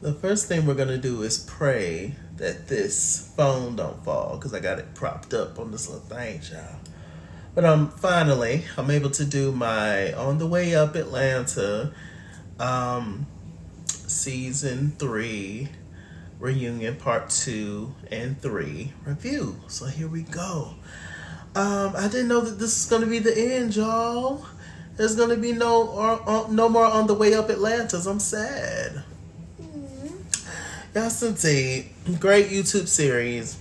The first thing we're gonna do is pray that this phone don't fall because I got it propped up on this little thing, y'all. But finally I'm able to do my On the Way Up Atlanta season 3 reunion part 2 and 3 review. So here we go. I didn't know that this is gonna be the end, y'all. There's gonna be no more On the Way Up Atlantas. I'm sad. Yes, indeed. Great YouTube series.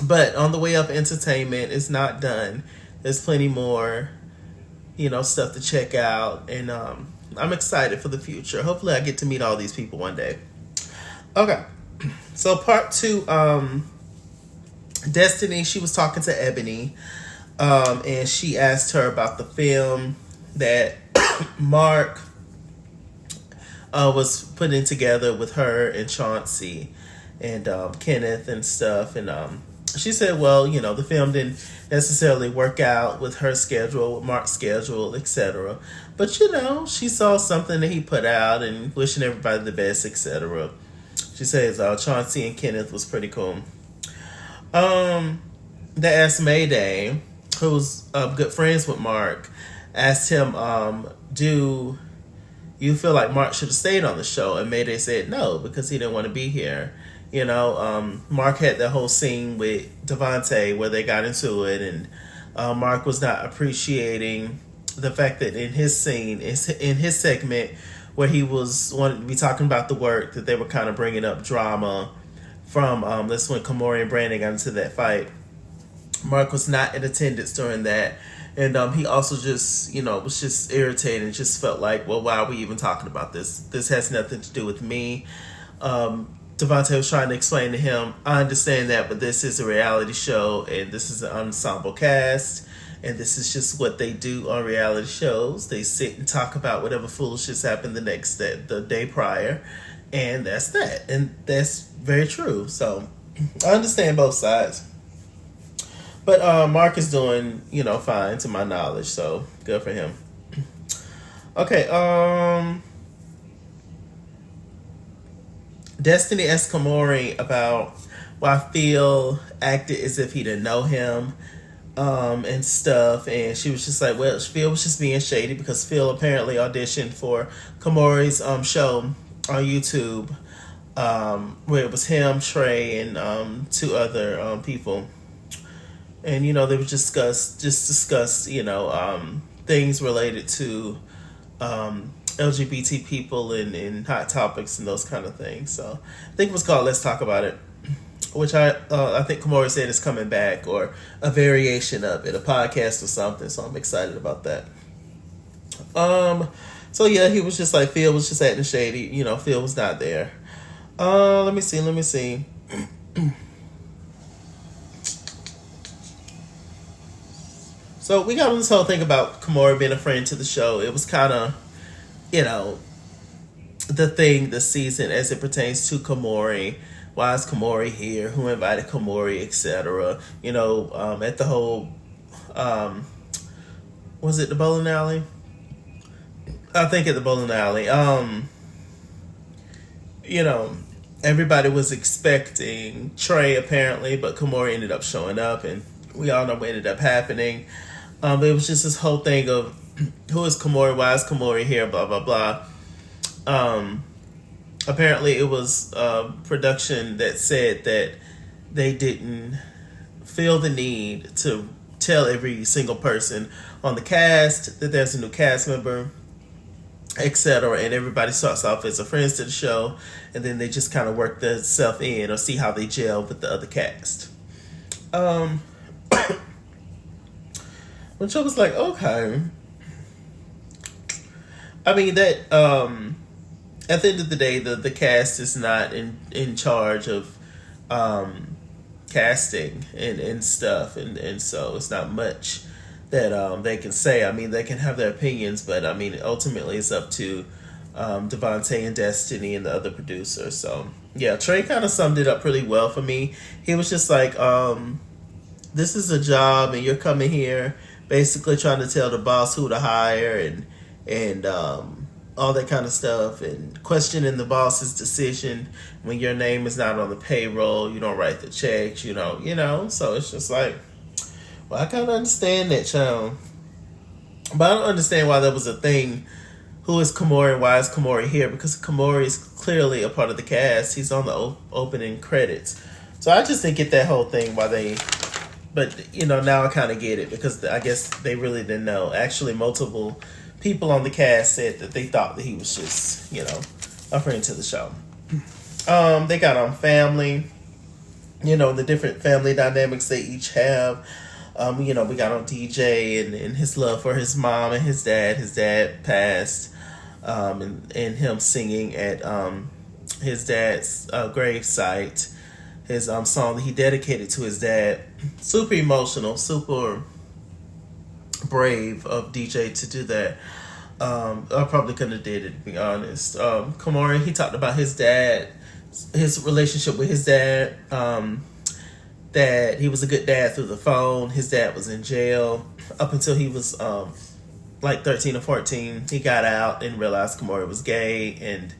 But On the Way Up Entertainment is not done. There's plenty more, stuff to check out. And I'm excited for the future. Hopefully I get to meet all these people one day. Okay. So part 2, Destiny, she was talking to Ebony. And she asked her about the film that Mark was putting together with her and Chauncey and Kenneth and stuff. And she said, well, the film didn't necessarily work out with her schedule, with Mark's schedule, etc. But, she saw something that he put out and wishing everybody the best, etc. She says Chauncey and Kenneth was pretty cool. They asked Mayday, who's good friends with Mark, asked him, do you feel like Mark should have stayed on the show? And Mayday said no, because he didn't want to be here. Mark had that whole scene with Devonta where they got into it, and Mark was not appreciating the fact that in his scene, in his segment where he wanted to be talking about the work, that they were kind of bringing up drama from that's when Kamori and Brandon got into that fight. Mark was not in attendance during that. And he also just, was just irritated and just felt like, well, why are we even talking about this? This has nothing to do with me. Devonta was trying to explain to him, I understand that, but this is a reality show and this is an ensemble cast. And this is just what they do on reality shows. They sit and talk about whatever foolishness happened the day prior. And that's that. And that's very true. So I understand both sides. But Mark is doing, fine to my knowledge, so good for him. Okay, Destiny asked Kamori about why Phil acted as if he didn't know him and stuff, and she was just like, well, Phil was just being shady because Phil apparently auditioned for Kamori's show on YouTube, where it was him, Trey, and 2 other people. And, they would discuss, things related to LGBT people and hot topics and those kind of things. So I think it was called Let's Talk About It, which I think Kamori said is coming back, or a variation of it, a podcast or something. So I'm excited about that. So yeah, he was just like, Phil was just acting shady. Phil was not there. Let me see. So we got this whole thing about Kamori being a friend to the show. It was kind of, the thing this season as it pertains to Kamori. Why is Kamori here? Who invited Kamori, etc. At the whole, was it the bowling alley? I think at the bowling alley. Everybody was expecting Trey apparently, but Kamori ended up showing up, and we all know what ended up happening. But it was just this whole thing of who is Kamori, why is Kamori here, blah, blah, blah. Apparently it was production that said that they didn't feel the need to tell every single person on the cast that there's a new cast member, etc. And everybody starts off as a friends to the show, and then they just kind of work themselves in or see how they gel with the other cast. Which I was like, okay. I mean, that at the end of the day, the cast is not in charge of casting and stuff, and so it's not much that they can say. I mean, they can have their opinions, but I mean, ultimately it's up to Devonta and Destiny and the other producers. So yeah, Trey kind of summed it up really well for me. He was just like, this is a job and you're coming here basically trying to tell the boss who to hire and all that kind of stuff, and questioning the boss's decision when your name is not on the payroll, you don't write the checks, so it's just like, well, I kind of understand that, child. But I don't understand why that was a thing. Who is Komori and why is Komori here? Because Komori is clearly a part of the cast. He's on the opening credits. So I just didn't get that whole thing why they... But, now I kind of get it, because I guess they really didn't know. Actually, multiple people on the cast said that they thought that he was just, a friend to the show. They got on family, the different family dynamics they each have. We got on DJ and his love for his mom and his dad. His dad passed, and him singing at his dad's grave site. His song that he dedicated to his dad. Super emotional, super brave of DJ to do that. I probably couldn't have did it, to be honest. Komori, he talked about his dad, his relationship with his dad, that he was a good dad through the phone. His dad was in jail up until he was like 13 or 14. He got out and realized Komori was gay. And,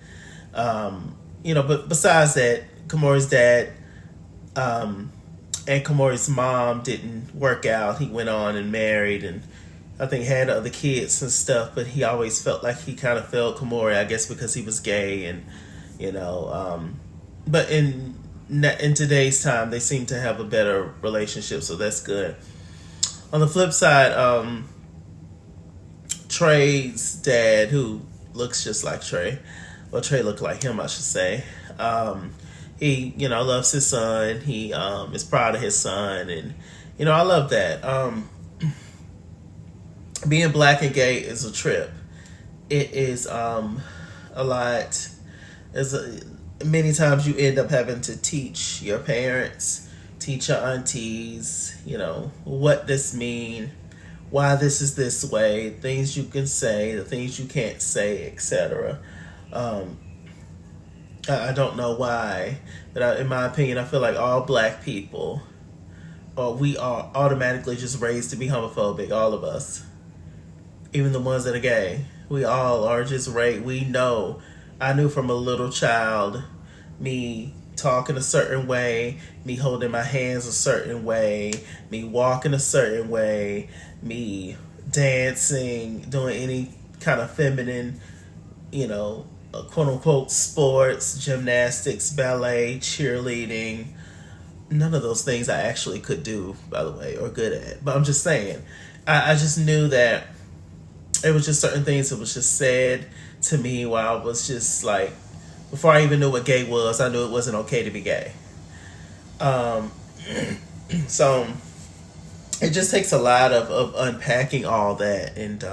but besides that, Komori's dad and Komori's mom didn't work out. He went on and married and I think had other kids and stuff, but he always felt like he kind of failed Komori, I guess because he was gay. And, but in today's time, they seem to have a better relationship, so that's good. On the flip side, Trey's dad, who looks just like Trey, well, Trey looked like him, I should say. He, loves his son. He is proud of his son, and I love that. Being black and gay is a trip. It is a lot. Many times you end up having to teach your parents, teach your aunties, what this mean, why this is this way, things you can say, the things you can't say, etc. I don't know why, but in my opinion, I feel like all black people, we are automatically just raised to be homophobic, all of us. Even the ones that are gay. We all are just raised. We know. I knew from a little child, me talking a certain way, me holding my hands a certain way, me walking a certain way, me dancing, doing any kind of feminine, quote unquote sports, gymnastics, ballet, cheerleading. None of those things I actually could do, by the way, or good at. But I'm just saying, I just knew that it was just certain things that was just said to me while I was just like, before I even knew what gay was, I knew it wasn't okay to be gay. So it just takes a lot of unpacking all that, and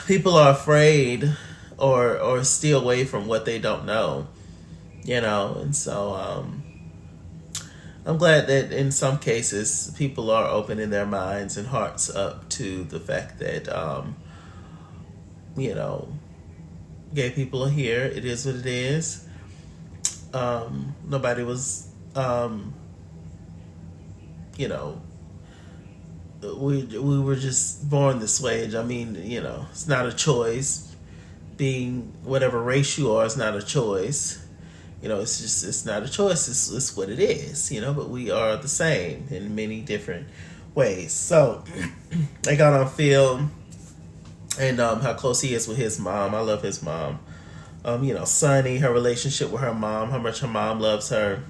people are afraid or steer away from what they don't know, and so I'm glad that in some cases people are opening their minds and hearts up to the fact that gay people are here. It is what it is. Nobody was, we were just born this way. I mean, it's not a choice. Being whatever race you are is not a choice. It's not a choice. It's what it is, but we are the same in many different ways. So I got on film and how close he is with his mom. I love his mom. Sunny, her relationship with her mom, how much her mom loves her.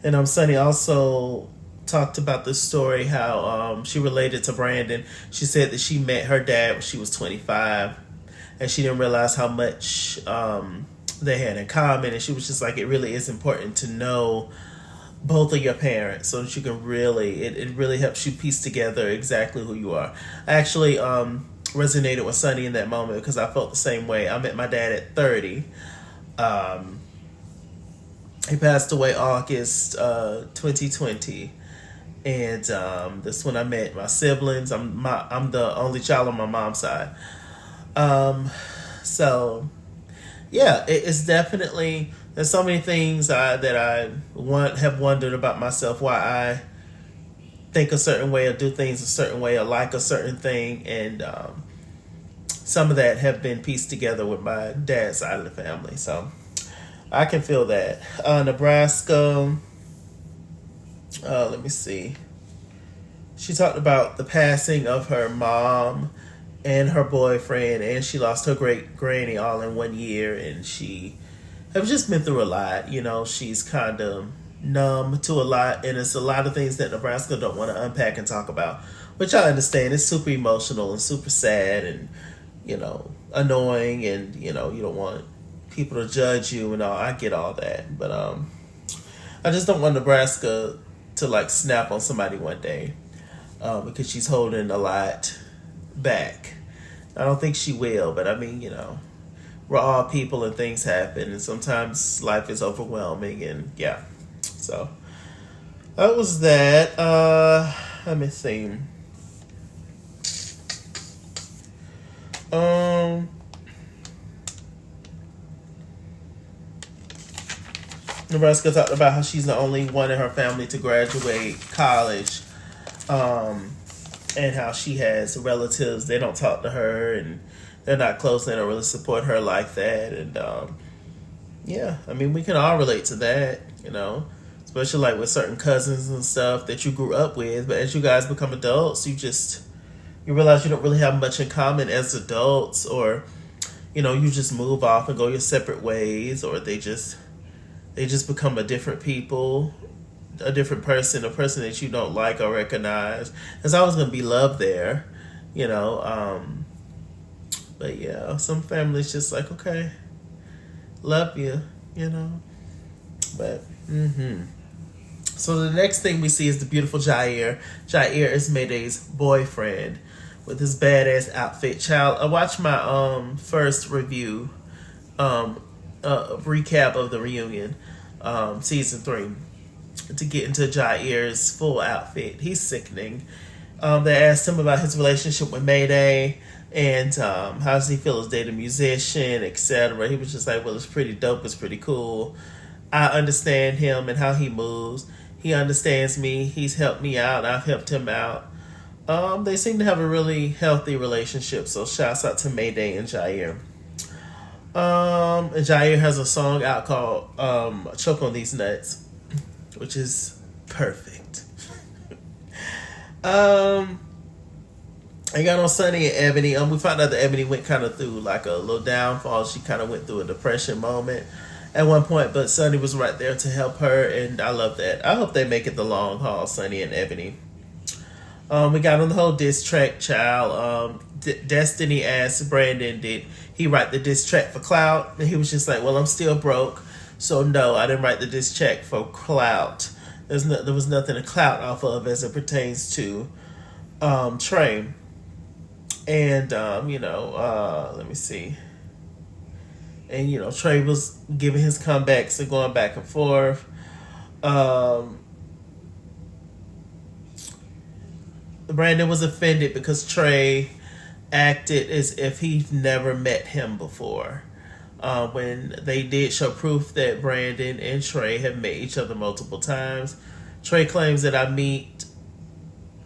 And Sunny also talked about this story, how she related to Brandon. She said that she met her dad when she was 25 and she didn't realize how much they had in common, and she was just like, it really is important to know both of your parents so that you can really, it really helps you piece together exactly who you are. I actually resonated with Sunny in that moment because I felt the same way. I met my dad at 30. He passed away August 2020, and that's when I met my siblings. I'm the only child on my mom's side. So yeah, it's definitely, there's so many things that I have wondered about myself, why I think a certain way or do things a certain way or like a certain thing. And some of that have been pieced together with my dad's side of the family. So I can feel that. Nebraska, let me see. She talked about the passing of her mom and her boyfriend, and she lost her great granny all in 1 year, and she has just been through a lot. You know, she's kind of numb to a lot, and it's a lot of things that Nebraska don't want to unpack and talk about, which I understand. It's super emotional and super sad and, you know, annoying, and, you know, you don't want people to judge you and all. I get all that, but I just don't want Nebraska to like snap on somebody one day because she's holding a lot back. I don't think she will, but I mean, you know, we're all people and things happen, and sometimes life is overwhelming, and yeah. So that was that. Let me see. Nebraska talked about how she's the only one in her family to graduate college, and how she has relatives. They don't talk to her, and they're not close. They don't really support her like that. And yeah, I mean, we can all relate to that, you know, especially like with certain cousins and stuff that you grew up with. But as you guys become adults, you realize you don't really have much in common as adults, or, you know, you just move off and go your separate ways, or they just become a different people, a different person, a person that you don't like or recognize. There's always going to be love there, you know. But yeah, some families just like, okay, love you, you know. But, So the next thing we see is the beautiful Jair. Jair is Mayday's boyfriend with his badass outfit. Child, I watched my first review, recap of the reunion, season 3, to get into Jair's full outfit. He's sickening. They asked him about his relationship with Mayday and how does he feel as dating a musician, etc. He was just like, well, it's pretty dope, it's pretty cool. I understand him and how he moves. He understands me. He's helped me out. I've helped him out. They seem to have a really healthy relationship. So shouts out to Mayday and Jair. And Jair has a song out called Choke on These Nuts, which is perfect. I got on Sunny and Ebony. We found out that Ebony went kind of through like a little downfall. She kind of went through a depression moment at one point, but Sunny was right there to help her, and I love that. I hope they make it the long haul, Sunny and Ebony. We got on the whole diss track, child. Destiny asked Brandon, did he write the diss track for clout? And he was just like, well, I'm still broke, so no, I didn't write the diss track for clout. There was nothing to clout off of as it pertains to Trey. And, let me see. And, you know, Trey was giving his comebacks and going back and forth. Brandon was offended because Trey acted as if he'd never met him before. When they did show proof that Brandon and Trey have met each other multiple times. Trey claims that I meet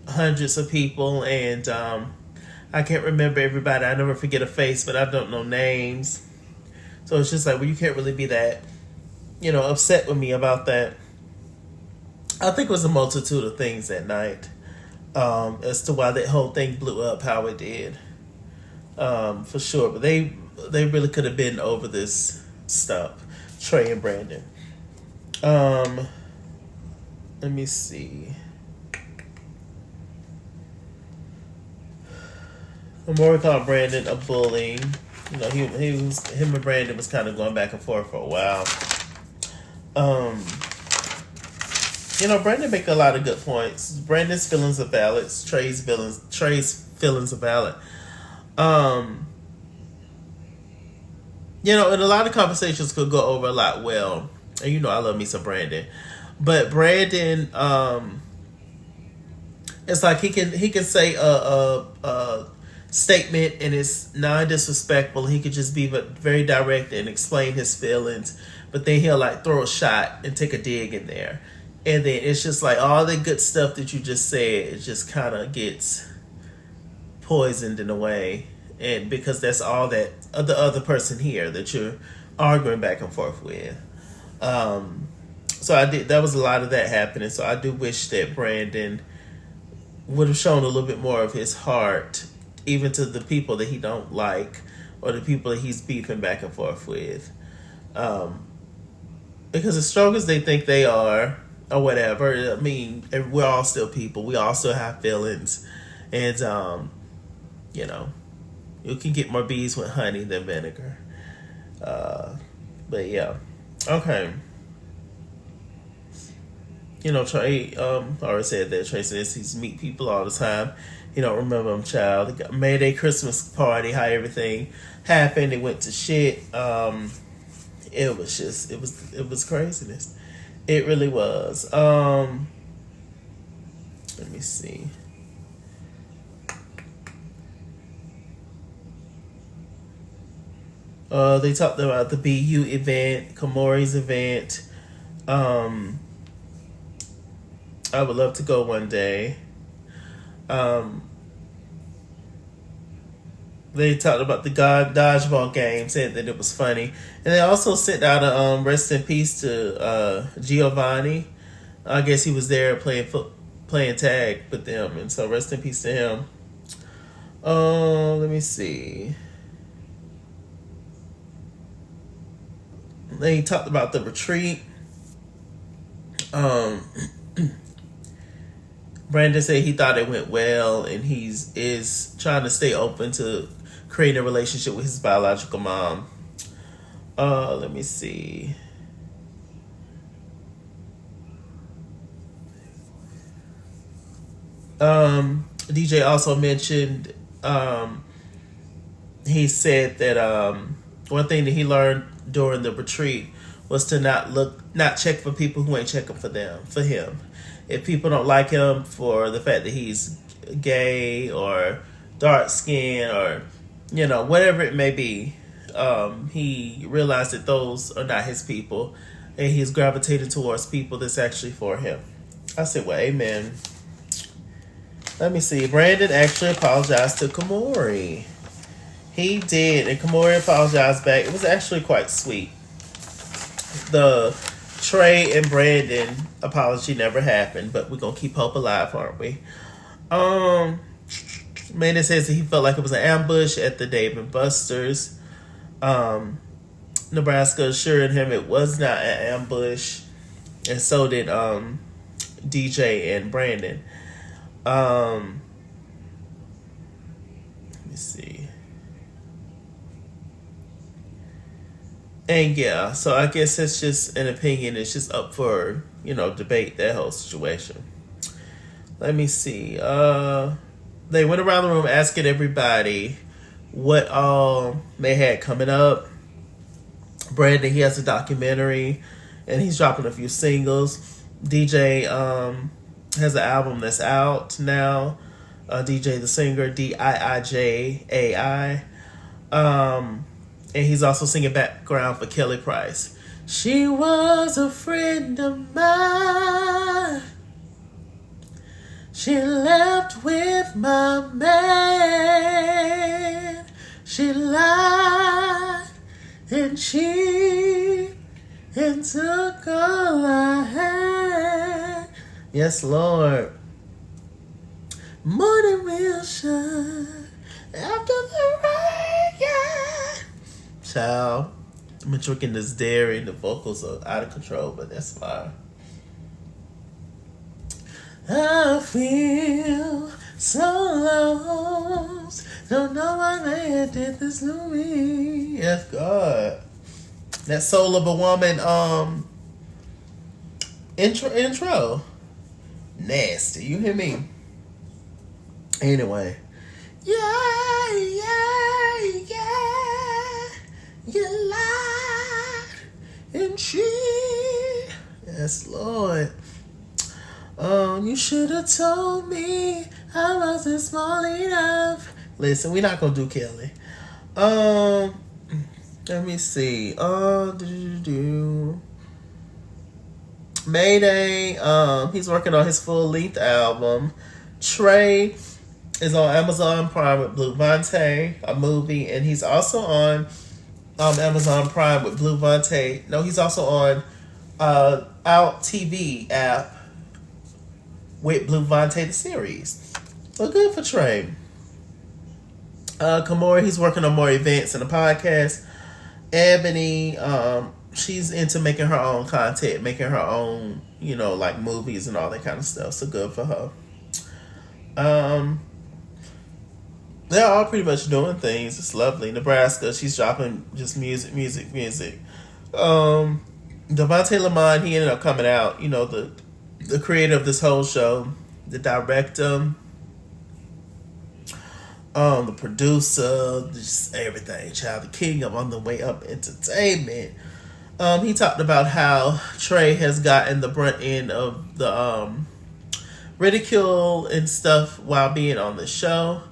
hundreds of people, and I can't remember everybody. I never forget a face, but I don't know names. So it's just like, well, you can't really be that, you know, upset with me about that. I think it was a multitude of things that night as to why that whole thing blew up how it did, for sure. But they really could have been over this stuff, Trey and Brandon. Let me see. More called Brandon a bully. You know, him and Brandon was kind of going back and forth for a while. You know, Brandon make a lot of good points. Brandon's feelings are valid. Trey's feelings are valid. You know, and a lot of conversations could go over a lot well. And you know, I love me some Brandon, but Brandon, it's like he can say a statement and it's non-disrespectful. He could just be very direct and explain his feelings, but then he'll like throw a shot and take a dig in there, and then it's just like all the good stuff that you just said, it just kind of gets poisoned in a way, and because that's all that the other person here that you're arguing back and forth with. So I did. That was a lot of that happening. So I do wish that Brandon would have shown a little bit more of his heart, even to the people that he don't like or the people that he's beefing back and forth with. Because as strong as they think they are, or whatever, I mean, we're all still people. We all still have feelings. And, you know, you can get more bees with honey than vinegar. But yeah. Okay. You know, Trey already said that Trey says he's meet people all the time. He don't remember them, child. They got Mayday Christmas party, how everything happened. It went to shit. It was just, it was craziness. It really was. Let me see. They talked about the BU event, Kamori's event. I would love to go one day. They talked about the dodgeball game, said that it was funny. And they also sent out a rest in peace to Giovanni. I guess he was there playing tag with them, and so rest in peace to him. Let me see. They talked about the retreat. Brandon said he thought it went well, and is trying to stay open to creating a relationship with his biological mom. Let me see. DJ also mentioned, he said that one thing that he learned during the retreat was to not check for people who ain't checking for him. If people don't like him for the fact that he's gay or dark skinned or, you know, whatever it may be, he realized that those are not his people, and he's gravitated towards people that's actually for him. I said, well, amen. Let me see. Brandon actually apologized to Kamori. He did, and Kamori apologized back. It was actually quite sweet. The Trey and Brandon apology never happened, but we're gonna keep hope alive, aren't we? Brandon says that he felt like it was an ambush at the Dave & Buster's. Nebraska assured him it was not an ambush, and so did DJ and Brandon. Let me see. And yeah, so I guess it's just an opinion. It's just up for, you know, debate, that whole situation. Let me see. They went around the room asking everybody what all they had coming up. Brandon, he has a documentary, and he's dropping a few singles. DJ has an album that's out now. Diijaithesinger, Diijaithesinger. And he's also singing background for Kelly Price. She was a friend of mine. She left with my man. She lied and cheated and took all I had. Yes, Lord. Morning will shine after the rain, yeah. Child, I'm drinking this dairy and the vocals are out of control, but that's fine. I feel so lost. Don't know why they did this to me. Yes, God. That Soul of a Woman intro. Nasty. You hear me? Anyway. Yeah. You lied and cheated. Yes, Lord. You should have told me I wasn't small enough. Listen, we're not gonna do Kelly. Let me see. Mayday. He's working on his full length album. Trey is on Amazon Prime with Devonta, a movie, and he's also on Amazon Prime with Devonta. No, he's also on Out TV app with Devonta the series. So good for Trey. Kamora, he's working on more events and a podcast. Ebony, she's into making her own content, making her own, like movies and all that kind of stuff. So good for her. They're all pretty much doing things. It's lovely. Nebraska, she's dropping just music. Devonta Lamond, he ended up coming out, the creator of this whole show, the director, the producer, just everything, child, the king of On the Way Up Entertainment. He talked about how Trey has gotten the brunt end of the ridicule and stuff while being on the show.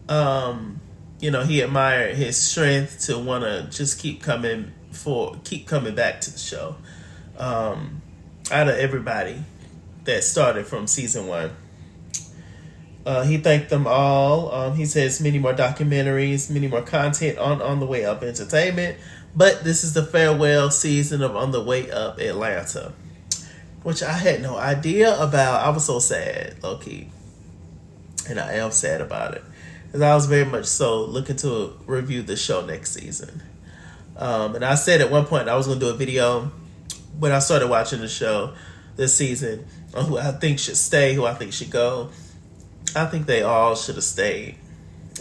He admired his strength to want to just keep coming back to the show. Out of everybody that started from season 1. He thanked them all. He says many more documentaries, many more content on the Way Up Entertainment. But this is the farewell season of On the Way Up Atlanta, which I had no idea about. I was so sad, low-key. And I am sad about it. Because I was very much so looking to review the show next season. And I said at one point I was going to do a video when I started watching the show this season on who I think should stay, who I think should go. I think they all should have stayed.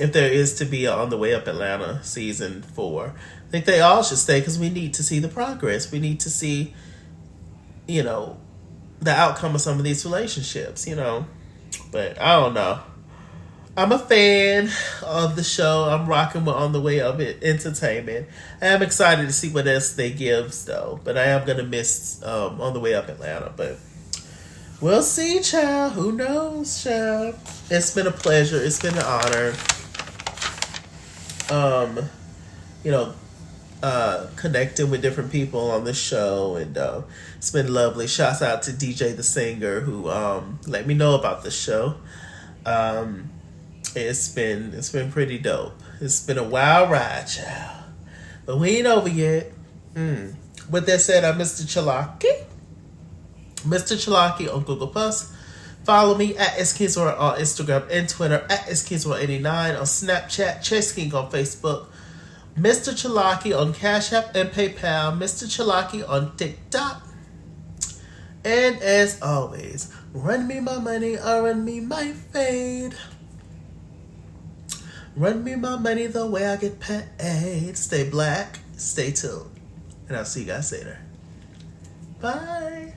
If there is to be On the Way Up Atlanta season 4, I think they all should stay because we need to see the progress. We need to see, the outcome of some of these relationships, But I don't know. I'm a fan of the show. I'm rocking with On the Way Up Entertainment. I am excited to see what else they give, though. But I am going to miss On the Way Up Atlanta. But we'll see, child. Who knows, child? It's been a pleasure. It's been an honor. Connecting with different people on the show. And it's been lovely. Shouts out to Diijaithesinger who let me know about the show. It's been pretty dope. It's been a wild ride, child. But we ain't over yet. With that said, I'm MrChalaki. MrChalaki on Google+. Follow me at SKidsWorld on Instagram and Twitter, at SKidsWorld89 on Snapchat, Chess King on Facebook, MrChalaki on Cash App and PayPal, MrChalaki on TikTok. And as always, run me my money or run me my fade. Run me my money the way I get paid. Stay black, stay tuned. And I'll see you guys later. Bye.